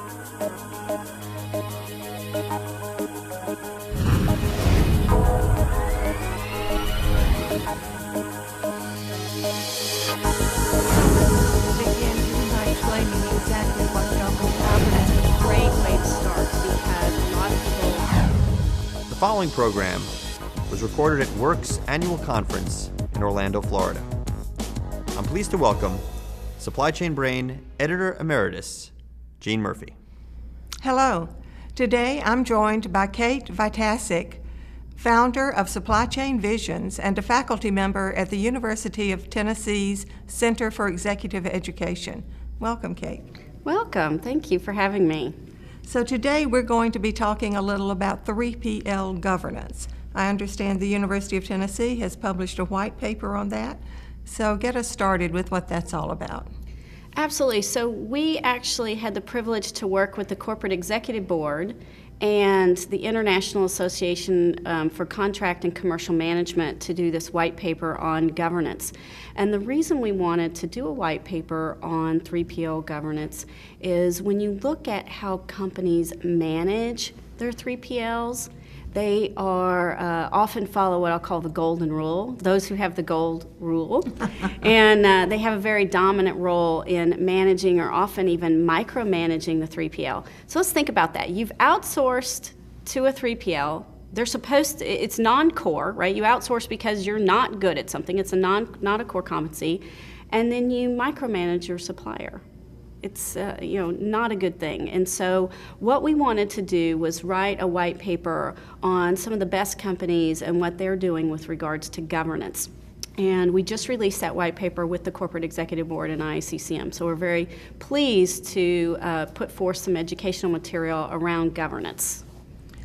The following program was recorded at Work's annual conference in Orlando, Florida. I'm pleased to welcome Supply Chain Brain Editor Emeritus, Jean Murphy. Hello. Today I'm joined by Kate Vitasek, founder of Supply Chain Visions and a faculty member at the University of Tennessee's Center for Executive Education. Welcome, Kate. Welcome. Thank you for having me. So today we're going to be talking a little about 3PL governance. I understand the University of Tennessee has published a white paper on that. So get us started with what that's all about. Absolutely. So we actually had the privilege to work with the Corporate Executive Board and the International Association for Contract and Commercial Management to do this white paper on governance. And the reason we wanted to do a white paper on 3PL governance is when you look at how companies manage their 3PLs, they are often follow what I'll call the golden rule, those who have the gold rule. And they have a very dominant role in managing or often even micromanaging the 3PL. So let's think about that. You've outsourced to a 3PL. They're supposed to, it's non-core, right? You outsource because you're not good at something. It's not a core competency. And then you micromanage your supplier. It's not a good thing. And so what we wanted to do was write a white paper on some of the best companies and what they're doing with regards to governance. And we just released that white paper with the Corporate Executive Board and IACCM. So we're very pleased to put forth some educational material around governance.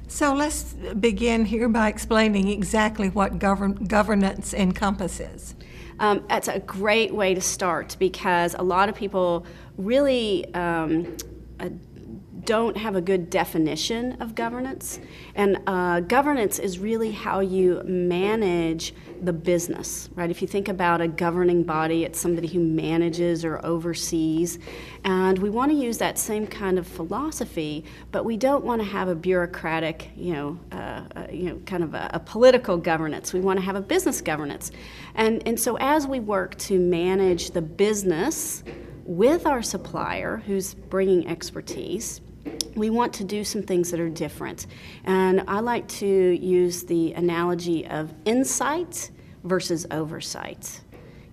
So let's begin here by explaining exactly what governance encompasses. That's a great way to start because a lot of people really don't have a good definition of governance. And governance is really how you manage the business, right? If you think about a governing body, it's somebody who manages or oversees. And we want to use that same kind of philosophy, but we don't want to have a bureaucratic, kind of a political governance. We want to have a business governance. And so as we work to manage the business with our supplier who's bringing expertise, we want to do some things that are different. And I like to use the analogy of insight versus oversight.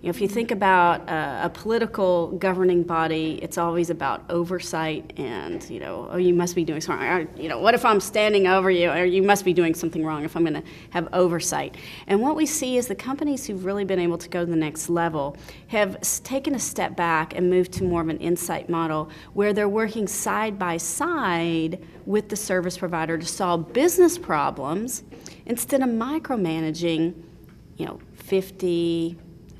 If you think about a political governing body, it's always about oversight and, you must be doing something. What if I'm standing over you, or you must be doing something wrong if I'm going to have oversight. And what we see is the companies who've really been able to go to the next level have taken a step back and moved to more of an insight model where they're working side by side with the service provider to solve business problems instead of micromanaging, 50,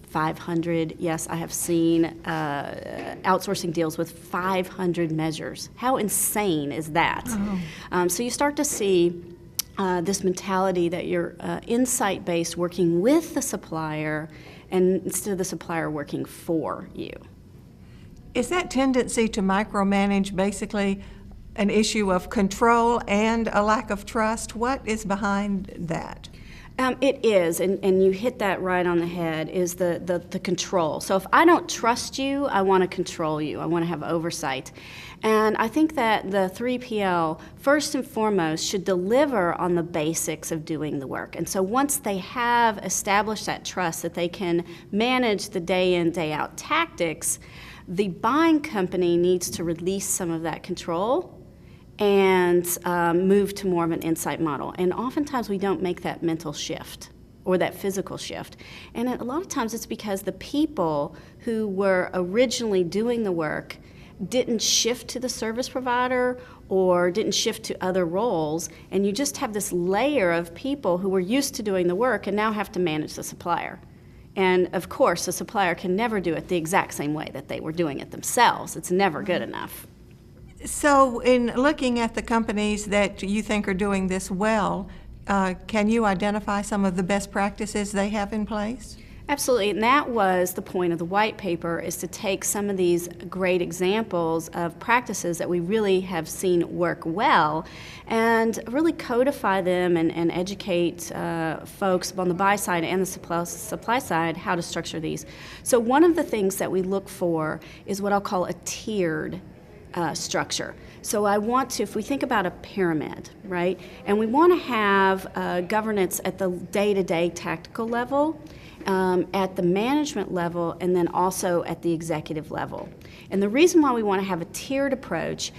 500, yes, I have seen outsourcing deals with 500 measures. How insane is that? Oh. So you start to see this mentality that you're insight-based, working with the supplier, and instead of the supplier working for you. Is that tendency to micromanage basically an issue of control and a lack of trust? What is behind that? It is, and you hit that right on the head, is the control. So if I don't trust you, I want to control you. I want to have oversight. And I think that the 3PL, first and foremost, should deliver on the basics of doing the work. And so once they have established that trust that they can manage the day in, day out tactics, the buying company needs to release some of that control and move to more of an insight model. And oftentimes we don't make that mental shift or that physical shift. And a lot of times it's because the people who were originally doing the work didn't shift to the service provider or didn't shift to other roles, and you just have this layer of people who were used to doing the work and now have to manage the supplier. And of course, the supplier can never do it the exact same way that they were doing it themselves. It's never good enough. So in looking at the companies that you think are doing this well, can you identify some of the best practices they have in place? Absolutely, and that was the point of the white paper, is to take some of these great examples of practices that we really have seen work well and really codify them and educate folks on the buy side and the supply side how to structure these. So one of the things that we look for is what I'll call a tiered structure. So I want to, if we think about a pyramid, right, and we want to have governance at the day-to-day tactical level, at the management level, and then also at the executive level. And the reason why we want to have a tiered approach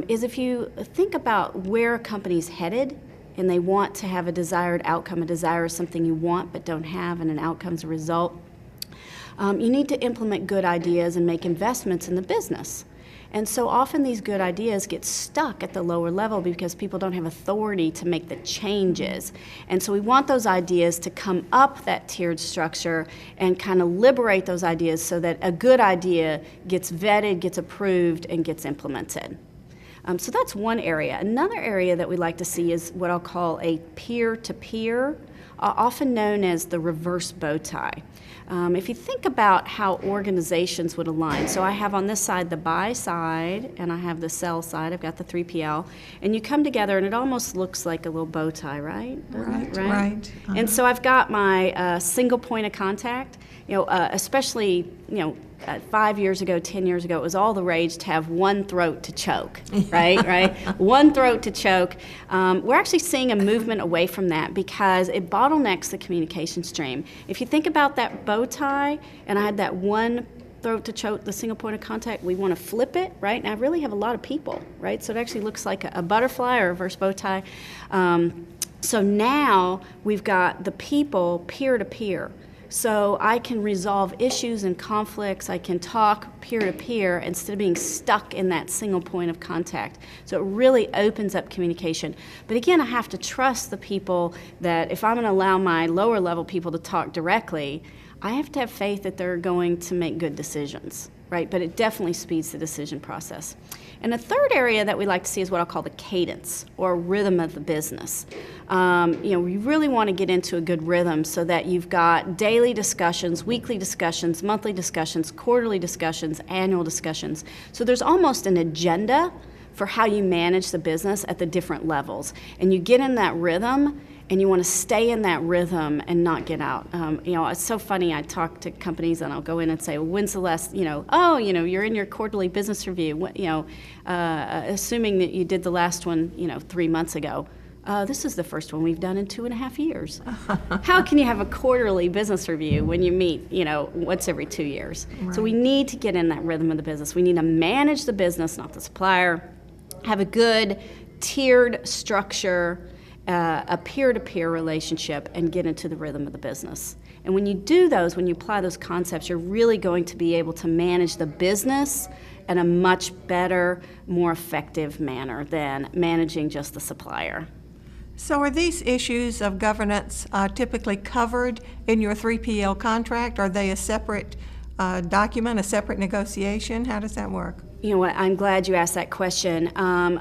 is if you think about where a company's headed and they want to have a desired outcome, a desire is something you want but don't have, and an outcome's a result, you need to implement good ideas and make investments in the business. And so often these good ideas get stuck at the lower level because people don't have authority to make the changes. And so we want those ideas to come up that tiered structure and kind of liberate those ideas so that a good idea gets vetted, gets approved, and gets implemented. So that's one area. Another area that we like to see is what I'll call a peer-to-peer, often known as the reverse bow tie. If you think about how organizations would align, so I have on this side the buy side and I have the sell side, I've got the 3PL, and you come together and it almost looks like a little bow tie, right? Right. Uh-huh. And so I've got my single point of contact, especially, 5 years ago, 10 years ago, it was all the rage to have one throat to choke, right? One throat to choke. We're actually seeing a movement away from that because it bottlenecks the communication stream. If you think about that bow tie, and I had that one throat to choke, the single point of contact, we want to flip it, right? And I really have a lot of people, right? So it actually looks like a butterfly or a reverse bow tie. So now we've got the people peer-to-peer. So I can resolve issues and conflicts. I can talk peer-to-peer instead of being stuck in that single point of contact. So it really opens up communication. But again, I have to trust the people that if I'm going to allow my lower level people to talk directly, I have to have faith that they're going to make good decisions, right? But it definitely speeds the decision process. And a third area that we like to see is what I'll call the cadence or rhythm of the business. We really want to get into a good rhythm so that you've got daily discussions, weekly discussions, monthly discussions, quarterly discussions, annual discussions. So there's almost an agenda for how you manage the business at the different levels. And you get in that rhythm, and you want to stay in that rhythm and not get out. It's so funny. I talk to companies and I'll go in and say, well, when's the last, you're in your quarterly business review, assuming that you did the last one, 3 months ago. This is the first one we've done in 2.5 years. How can you have a quarterly business review when you meet, once every 2 years? Right. So we need to get in that rhythm of the business. We need to manage the business, not the supplier, have a good tiered structure, a peer-to-peer relationship, and get into the rhythm of the business. And when you do those, when you apply those concepts, you're really going to be able to manage the business in a much better, more effective manner than managing just the supplier. So are these issues of governance typically covered in your 3PL contract? Are they a separate document, a separate negotiation? How does that work? You know what, I'm glad you asked that question.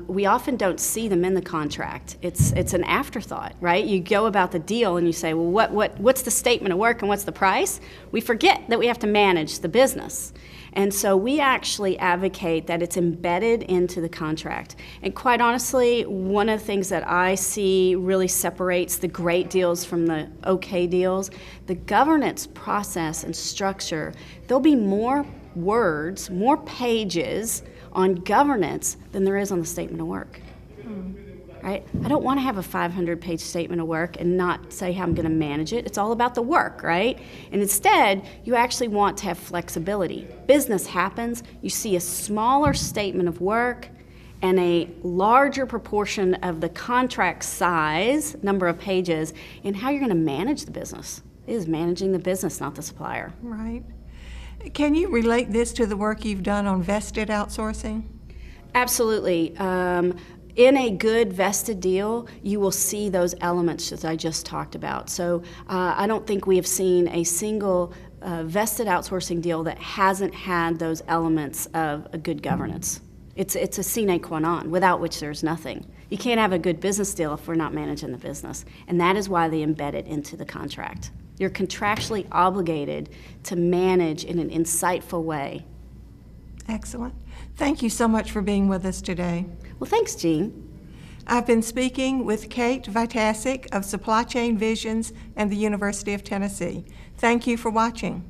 We often don't see them in the contract. It's an afterthought, right? You go about the deal and you say, well, what's the statement of work and what's the price? We forget that we have to manage the business. And so we actually advocate that it's embedded into the contract. And quite honestly, one of the things that I see really separates the great deals from the okay deals, the governance process and structure, there'll be more words, more pages on governance than there is on the statement of work. Right? I don't want to have a 500-page statement of work and not say how I'm going to manage it. It's all about the work, right? And instead, you actually want to have flexibility. Business happens, you see a smaller statement of work and a larger proportion of the contract size, number of pages, and how you're going to manage the business. It is managing the business, not the supplier. Right. Can you relate this to the work you've done on vested outsourcing? Absolutely. In a good vested deal, you will see those elements that I just talked about. So I don't think we have seen a single vested outsourcing deal that hasn't had those elements of a good governance. It's a sine qua non, without which there's nothing. You can't have a good business deal if we're not managing the business. And that is why they embed it into the contract. You're contractually obligated to manage in an insightful way. Excellent. Thank you so much for being with us today. Well, thanks, Jean. I've been speaking with Kate Vitasek of Supply Chain Visions and the University of Tennessee. Thank you for watching.